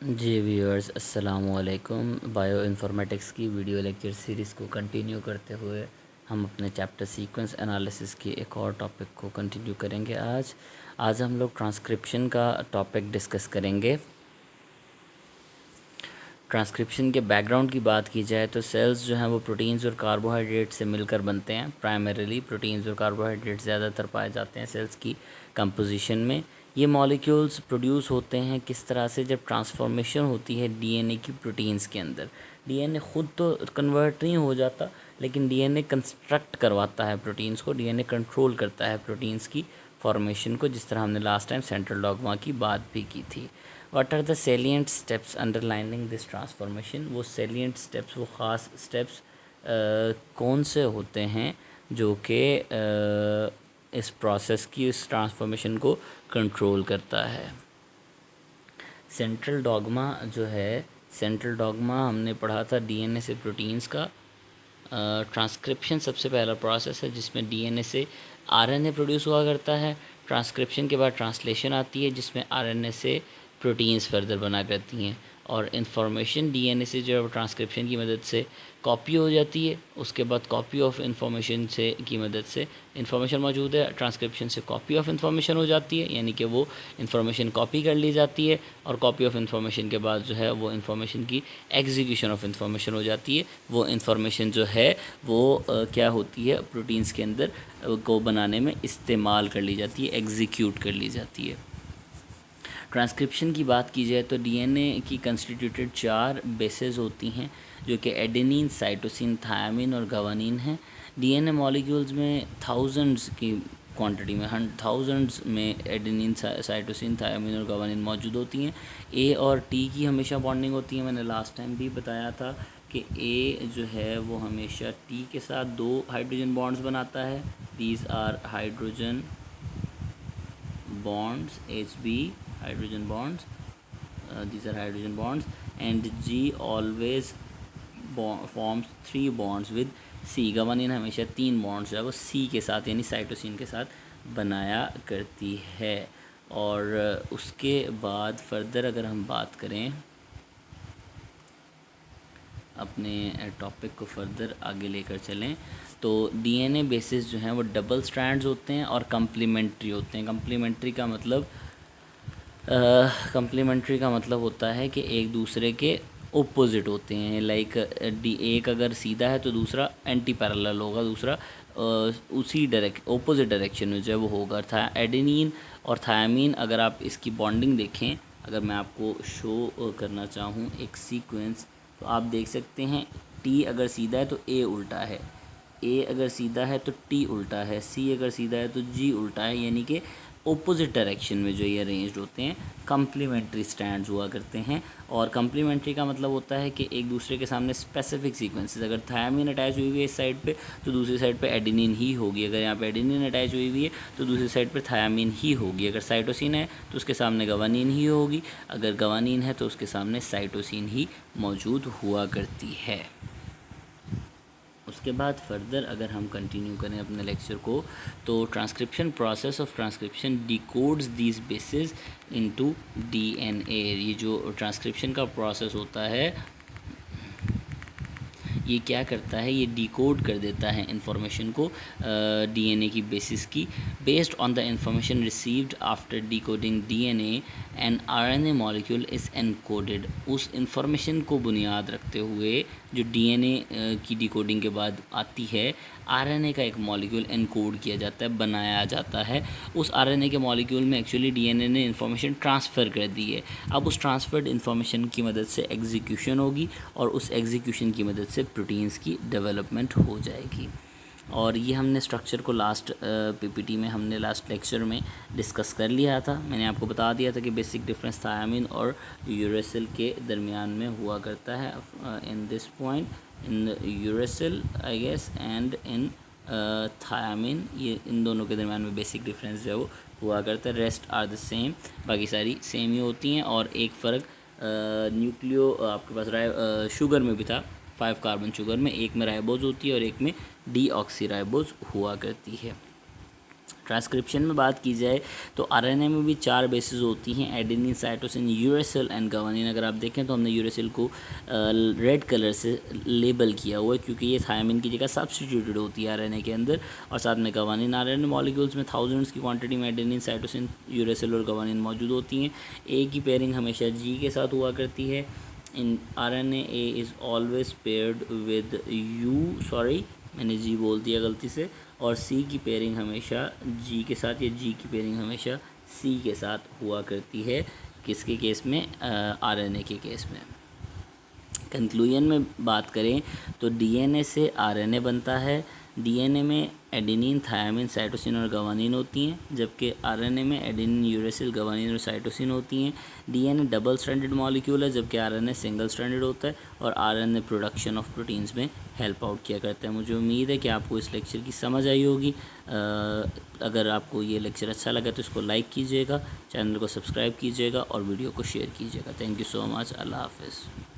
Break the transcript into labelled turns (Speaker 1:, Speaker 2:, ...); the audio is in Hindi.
Speaker 1: जी व्यूअर्स, अस्सलाम वालेकुम। बायो इन्फॉर्मेटिक्स की वीडियो लेक्चर सीरीज़ को कंटिन्यू करते हुए हम अपने चैप्टर सीक्वेंस एनालिसिस के एक और टॉपिक को कंटिन्यू करेंगे। आज हम लोग ट्रांसक्रिप्शन का टॉपिक डिस्कस करेंगे। ट्रांसक्रिप्शन के बैकग्राउंड की बात की जाए तो सेल्स जो हैं वो प्रोटीन्स और कार्बोहाइड्रेट से मिलकर बनते हैं। प्राइमरीली प्रोटीन्स और कार्बोहाइड्रेट ज़्यादातर पाए जाते हैं सेल्स की कंपोजिशन में। ये मॉलिक्यूल्स प्रोड्यूस होते हैं किस तरह से, जब ट्रांसफॉर्मेशन होती है डीएनए की प्रोटीन्स के अंदर। डीएनए खुद तो कन्वर्ट नहीं हो जाता, लेकिन डीएनए कंस्ट्रक्ट करवाता है प्रोटीन्स को, डीएनए कंट्रोल करता है प्रोटीन्स की फॉर्मेशन को, जिस तरह हमने लास्ट टाइम सेंट्रल डॉग्मा की बात भी की थी। What are the salient steps underlining this transformation. वो सेलिएंट स्टेप्स, वो ख़ास स्टेप्स कौन से होते हैं जो कि इस प्रोसेस की, इस ट्रांसफॉर्मेशन को कंट्रोल करता है। सेंट्रल डॉग्मा जो है, सेंट्रल डॉग्मा हमने पढ़ा था डीएनए से प्रोटीन्स का। ट्रांसक्रिप्शन सबसे पहला प्रोसेस है जिसमें डीएनए से आरएनए प्रोड्यूस हुआ करता है। ट्रांसक्रिप्शन के बाद ट्रांसलेशन आती है जिसमें आरएनए से प्रोटीन्स फर्दर बना करती हैं, और इन्फॉर्मेशन डीएनए से जो है ट्रांसक्रिप्शन की मदद से कॉपी हो जाती है। उसके बाद कॉपी ऑफ इन्फॉर्मेशन से की मदद से इन्फॉर्मेशन मौजूद है, ट्रांसक्रिप्शन से कॉपी ऑफ इन्फॉर्मेशन हो जाती है, यानी कि वो इन्फॉर्मेशन कॉपी कर ली जाती है, और कॉपी ऑफ इन्फॉर्मेशन के बाद जो है वो इन्फॉर्मेशन की एग्जीक्यूशन ऑफ इन्फॉर्मेशन हो जाती है। वो इन्फॉर्मेशन जो है वो क्या होती है, प्रोटीन्स के अंदर को बनाने में इस्तेमाल कर ली जाती है, एग्जीक्यूट कर ली जाती है। ट्रांसक्रिप्शन की बात की जाए तो डीएनए की कंस्टिट्यूटेड 4 बेसेस होती हैं, जो कि एडेनिन, साइटोसिन, थायामिन और गवानीन हैं। डीएनए मॉलिक्यूल्स में थाउजेंड्स की क्वांटिटी में, थाउजेंड्स में एडेनिन, साइटोसिन, थायामिन और गवानीन मौजूद होती हैं। ए और टी की हमेशा बॉन्डिंग होती है। मैंने लास्ट टाइम भी बताया था कि ए जो है वो हमेशा टी के साथ 2 हाइड्रोजन बॉन्ड्स बनाता है। These are hydrogen bonds, Hb hydrogen bonds, these are hydrogen bonds, and G always forms 3 bonds with C। Guanine हमेशा 3 बॉन्ड्स जो है वो C के साथ यानी साइटोसिन के साथ बनाया करती है। और उसके बाद फर्दर अगर हम बात करें, अपने टॉपिक को फर्दर आगे लेकर चलें, तो डीएनए बेसिस जो हैं वो डबल स्ट्रैंड्स होते हैं और कम्प्लीमेंट्री होते हैं। कम्प्लीमेंट्री का मतलब होता है कि एक दूसरे के ओपोजिट होते हैं। लाइक एक अगर सीधा है तो दूसरा एंटी पैरेलल होगा, दूसरा उसी ओपोजिट डायरेक्शन में जो है वो होगा। एडेनिन और थायामीन, अगर आप इसकी बॉन्डिंग देखें, अगर मैं आपको शो करना चाहूँ एक सीक्वेंस, तो आप देख सकते हैं टी अगर सीधा है तो ए उल्टा है, ए अगर सीधा है तो टी उल्टा है, सी अगर सीधा है तो जी उल्टा है, यानी कि ओपोजिट डायरेक्शन में जो ये अरेंज्ड होते हैं, कम्प्लीमेंट्री स्टैंड्स हुआ करते हैं। और कम्प्लीमेंट्री का मतलब होता है कि एक दूसरे के सामने स्पेसिफिक सीक्वेंसेस, अगर थायामीन अटैच हुई हुई है इस साइड पे तो दूसरी साइड पे एडेनिन ही होगी, अगर यहाँ पे एडेनिन अटैच हुई हुई है तो दूसरी साइड पे थायामीन ही होगी, अगर साइटोसिन है तो उसके सामने गवानीन ही होगी, अगर गवानीन है तो उसके सामने साइटोसिन ही मौजूद हुआ करती है। उसके बाद फर्दर अगर हम कंटिन्यू करें अपने लेक्चर को, तो transcription process of transcription डिकोड्स these basis into DNA. ये जो ट्रांसक्रिप्शन का प्रोसेस होता है ये क्या करता है, ये डिकोड कर देता है इंफॉर्मेशन को डीएनए की बेसिस की। Based on the information received after decoding DNA an RNA molecule is encoded. उस इंफॉर्मेशन को बुनियाद रखते हुए जो डीएनए की डिकोडिंग के बाद आती है, आरएनए का एक मॉलिक्यूल एनकोड किया जाता है, बनाया जाता है। उस आरएनए के मॉलिक्यूल में एक्चुअली डीएनए ने इन्फॉर्मेशन ट्रांसफ़र कर दी है। अब उस ट्रांसफर्ड इन्फॉर्मेशन की मदद से एग्जीक्यूशन होगी, और उस एग्जीक्यूशन की मदद से प्रोटीन्स की डेवलपमेंट हो जाएगी। और ये हमने स्ट्रक्चर को लास्ट पीपीटी में, हमने लास्ट लेक्चर में डिस्कस कर लिया था। मैंने आपको बता दिया था कि बेसिक डिफरेंस थायामीन और यूरेसिल के दरमियान में हुआ करता है। In this point, in uracil I guess and in thymine, ये इन दोनों के दरमियान में बेसिक डिफरेंस जो है वो हुआ करता है। रेस्ट आर द सेम, बाकी सारी सेम ही होती हैं। और एक फ़र्क न्यूक्लियो आपके पास शुगर में भी था, 5 कार्बन शुगर में, एक में राइबोज होती है और एक में डीऑक्सी राइबोज हुआ करती है। ट्रांसक्रिप्शन में बात की जाए तो आरएनए में भी 4 बेसिस होती हैं, adenine, cytosine, uracil and guanine. अगर आप देखें तो हमने यूरेसिल को रेड कलर से लेबल किया हुआ है क्योंकि ये थायमिन की जगह सब्स्टिट्यूटेड होती है आरएनए के अंदर। और साथ में ग्वानिन, आरएनए मॉलिक्यूल्स में थाउजेंड्स की क्वांटिटी में एडेनिन, साइटोसिन, यूरेसिल और ग्वानिन मौजूद होती हैं। ए की पेयरिंग हमेशा जी के साथ हुआ करती है। In RNA A is always paired with मैंने जी बोल दिया गलती से। और सी की पेयरिंग हमेशा जी के साथ, या जी की पेयरिंग हमेशा सी के साथ हुआ करती है। किसके केस में? आरएनए के केस में। कंक्लूजन में बात करें तो डीएनए से आरएनए बनता है। डीएनए में एडेनिन, थायमिन, साइटोसिन और ग्वानिन होती हैं, जबकि आरएनए में एडेनिन, यूरेसिल, ग्वानिन और साइटोसिन होती हैं। डीएनए डबल स्ट्रैंडेड मॉलिक्यूल है, जबकि आरएनए सिंगल स्ट्रैंडेड होता है। और आरएनए प्रोडक्शन ऑफ प्रोटीन्स में हेल्प आउट किया करता है। मुझे उम्मीद है कि आपको इस लेक्चर की समझ आई होगी। अगर आपको ये लेक्चर अच्छा लगा तो इसको लाइक कीजिएगा, चैनल को सब्सक्राइब कीजिएगा और वीडियो को शेयर कीजिएगा। Thank you so much. अल्लाह हाफ़िज़।